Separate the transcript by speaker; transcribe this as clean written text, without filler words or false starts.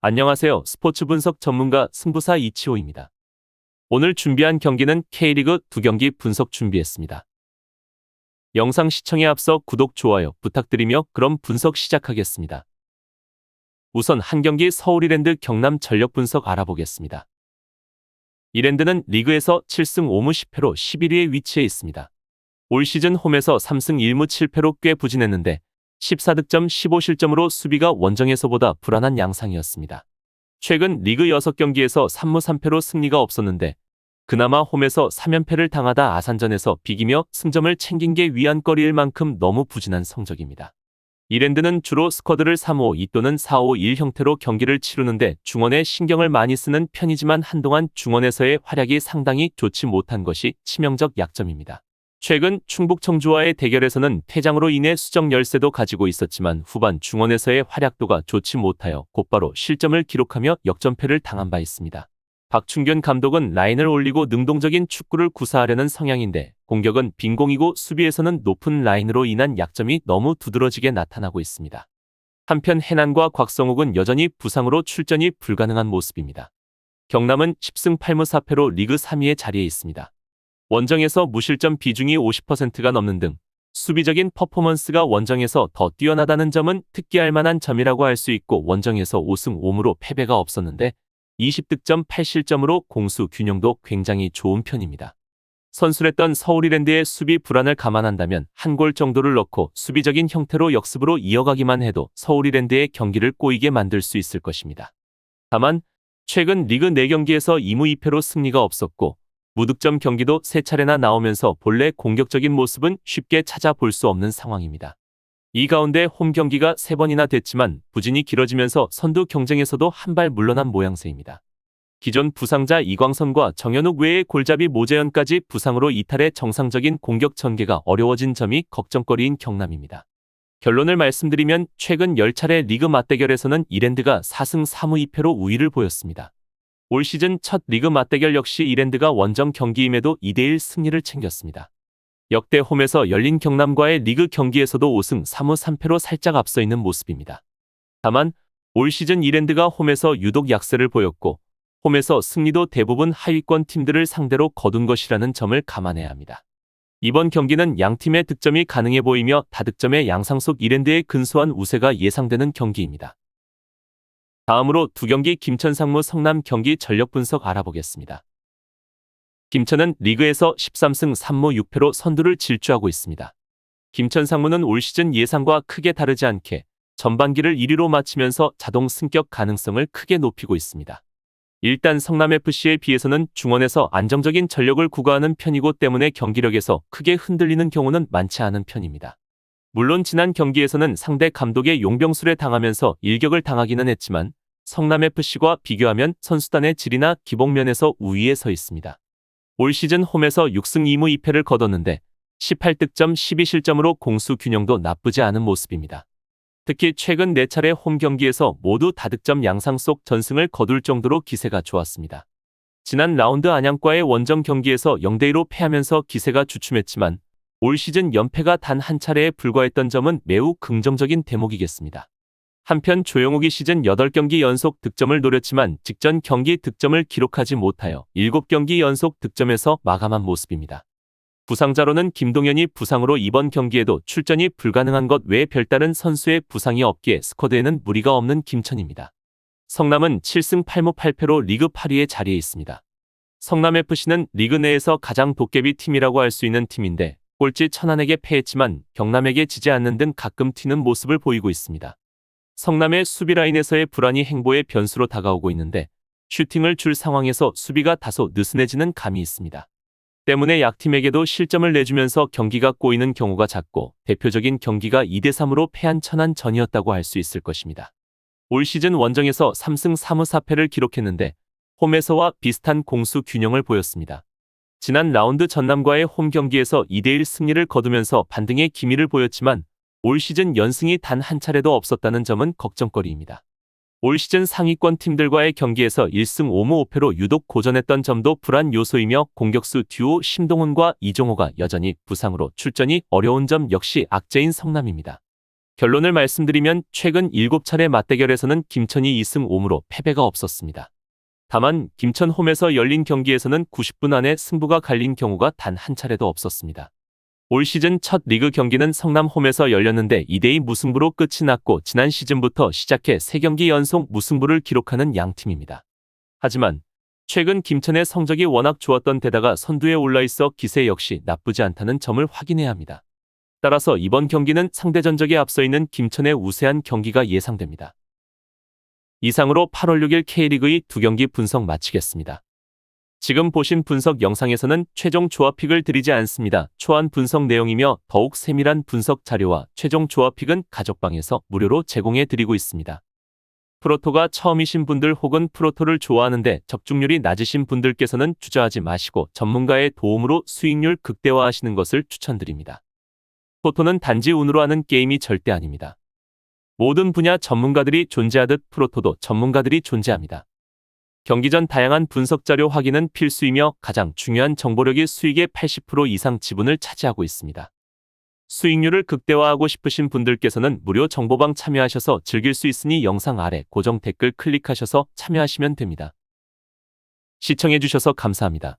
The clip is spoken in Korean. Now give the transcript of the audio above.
Speaker 1: 안녕하세요. 스포츠 분석 전문가 승부사 이치호입니다. 오늘 준비한 경기는 K리그 2경기 분석 준비했습니다. 영상 시청에 앞서 구독, 좋아요 부탁드리며 그럼 분석 시작하겠습니다. 우선 한 경기 서울 이랜드 경남 전력 분석 알아보겠습니다. 이랜드는 리그에서 7승 5무 10패로 11위에 위치해 있습니다. 올 시즌 홈에서 3승 1무 7패로 꽤 부진했는데 14득점 15실점으로 수비가 원정에서보다 불안한 양상이었습니다. 최근 리그 6경기에서 3무 3패로 승리가 없었는데 그나마 홈에서 3연패를 당하다 아산전에서 비기며 승점을 챙긴 게 위안거리일 만큼 너무 부진한 성적입니다. 이랜드는 주로 스쿼드를 3-5-2 또는 4-5-1 형태로 경기를 치르는데 중원에 신경을 많이 쓰는 편이지만 한동안 중원에서의 활약이 상당히 좋지 못한 것이 치명적 약점입니다. 최근 충북 청주와의 대결에서는 퇴장으로 인해 수적 열세도 가지고 있었지만 후반 중원에서의 활약도가 좋지 못하여 곧바로 실점을 기록하며 역전패를 당한 바 있습니다. 박충균 감독은 라인을 올리고 능동적인 축구를 구사하려는 성향인데 공격은 빈공이고 수비에서는 높은 라인으로 인한 약점이 너무 두드러지게 나타나고 있습니다. 한편 해난과 곽성욱은 여전히 부상으로 출전이 불가능한 모습입니다. 경남은 10승 8무 4패로 리그 3위의 자리에 있습니다. 원정에서 무실점 비중이 50%가 넘는 등 수비적인 퍼포먼스가 원정에서 더 뛰어나다는 점은 특기할 만한 점이라고 할 수 있고 원정에서 5승 5무로 패배가 없었는데 20득점 8실점으로 공수 균형도 굉장히 좋은 편입니다. 선술했던 서울 이랜드의 수비 불안을 감안한다면 한 골 정도를 넣고 수비적인 형태로 역습으로 이어가기만 해도 서울 이랜드의 경기를 꼬이게 만들 수 있을 것입니다. 다만 최근 리그 4경기에서 2무 2패로 승리가 없었고 무득점 경기도 3차례나 나오면서 본래 공격적인 모습은 쉽게 찾아볼 수 없는 상황입니다. 이 가운데 홈 경기가 3번이나 됐지만 부진이 길어지면서 선두 경쟁에서도 한 발 물러난 모양새입니다. 기존 부상자 이광선과 정현욱 외의 골잡이 모재현까지 부상으로 이탈해 정상적인 공격 전개가 어려워진 점이 걱정거리인 경남입니다. 결론을 말씀드리면 최근 10차례 리그 맞대결에서는 이랜드가 4승 4무 2패로 우위를 보였습니다. 올 시즌 첫 리그 맞대결 역시 이랜드가 원정 경기임에도 2대1 승리를 챙겼습니다. 역대 홈에서 열린 경남과의 리그 경기에서도 5승 3무 3패로 살짝 앞서 있는 모습입니다. 다만 올 시즌 이랜드가 홈에서 유독 약세를 보였고 홈에서 승리도 대부분 하위권 팀들을 상대로 거둔 것이라는 점을 감안해야 합니다. 이번 경기는 양팀의 득점이 가능해 보이며 다득점의 양상 속 이랜드의 근소한 우세가 예상되는 경기입니다. 다음으로 2경기 김천 상무 성남 경기 전력 분석 알아보겠습니다. 김천은 리그에서 13승 3무 6패로 선두를 질주하고 있습니다. 김천 상무는 올 시즌 예상과 크게 다르지 않게 전반기를 1위로 마치면서 자동 승격 가능성을 크게 높이고 있습니다. 일단 성남FC에 비해서는 중원에서 안정적인 전력을 구가하는 편이고 때문에 경기력에서 크게 흔들리는 경우는 많지 않은 편입니다. 물론 지난 경기에서는 상대 감독의 용병술에 당하면서 일격을 당하기는 했지만 성남FC와 비교하면 선수단의 질이나 기복면에서 우위에 서 있습니다. 올 시즌 홈에서 6승 2무 2패를 거뒀는데 18득점 12실점으로 공수 균형도 나쁘지 않은 모습입니다. 특히 최근 4차례 홈 경기에서 모두 다득점 양상 속 전승을 거둘 정도로 기세가 좋았습니다. 지난 라운드 안양과의 원정 경기에서 0대2로 패하면서 기세가 주춤했지만 올 시즌 연패가 단 한 차례에 불과했던 점은 매우 긍정적인 대목이겠습니다. 한편 조영욱이 시즌 8경기 연속 득점을 노렸지만 직전 경기 득점을 기록하지 못하여 7경기 연속 득점에서 마감한 모습입니다. 부상자로는 김동현이 부상으로 이번 경기에도 출전이 불가능한 것 외에 별다른 선수의 부상이 없기에 스쿼드에는 무리가 없는 김천입니다. 성남은 7승 8무 8패로 리그 8위의 자리에 있습니다. 성남FC는 리그 내에서 가장 도깨비 팀이라고 할 수 있는 팀인데 꼴찌 천안에게 패했지만 경남에게 지지 않는 등 가끔 튀는 모습을 보이고 있습니다. 성남의 수비 라인에서의 불안이 행보의 변수로 다가오고 있는데 슈팅을 줄 상황에서 수비가 다소 느슨해지는 감이 있습니다. 때문에 약팀에게도 실점을 내주면서 경기가 꼬이는 경우가 잦고 대표적인 경기가 2대3으로 패한 천안전이었다고 할 수 있을 것입니다. 올 시즌 원정에서 3승 3무 4패를 기록했는데 홈에서와 비슷한 공수 균형을 보였습니다. 지난 라운드 전남과의 홈 경기에서 2대1 승리를 거두면서 반등의 기미를 보였지만 올 시즌 연승이 단 한 차례도 없었다는 점은 걱정거리입니다. 올 시즌 상위권 팀들과의 경기에서 1승 5무 5패로 유독 고전했던 점도 불안 요소이며 공격수 듀오 심동훈과 이종호가 여전히 부상으로 출전이 어려운 점 역시 악재인 성남입니다. 결론을 말씀드리면 최근 7차례 맞대결에서는 김천이 2승 5무로 패배가 없었습니다. 다만 김천 홈에서 열린 경기에서는 90분 안에 승부가 갈린 경우가 단 한 차례도 없었습니다. 올 시즌 첫 리그 경기는 성남 홈에서 열렸는데 2대2 무승부로 끝이 났고 지난 시즌부터 시작해 3경기 연속 무승부를 기록하는 양팀입니다. 하지만 최근 김천의 성적이 워낙 좋았던 데다가 선두에 올라있어 기세 역시 나쁘지 않다는 점을 확인해야 합니다. 따라서 이번 경기는 상대 전적에 앞서 있는 김천의 우세한 경기가 예상됩니다. 이상으로 8월 6일 K리그2 2경기 분석 마치겠습니다. 지금 보신 분석 영상에서는 최종 조합픽을 드리지 않습니다. 초안 분석 내용이며 더욱 세밀한 분석 자료와 최종 조합픽은 가족방에서 무료로 제공해 드리고 있습니다. 프로토가 처음이신 분들 혹은 프로토를 좋아하는데 적중률이 낮으신 분들께서는 주저하지 마시고 전문가의 도움으로 수익률 극대화하시는 것을 추천드립니다. 토토는 단지 운으로 하는 게임이 절대 아닙니다. 모든 분야 전문가들이 존재하듯 프로토도 전문가들이 존재합니다. 경기 전 다양한 분석 자료 확인은 필수이며 가장 중요한 정보력이 수익의 80% 이상 지분을 차지하고 있습니다. 수익률을 극대화하고 싶으신 분들께서는 무료 정보방 참여하셔서 즐길 수 있으니 영상 아래 고정 댓글 클릭하셔서 참여하시면 됩니다. 시청해주셔서 감사합니다.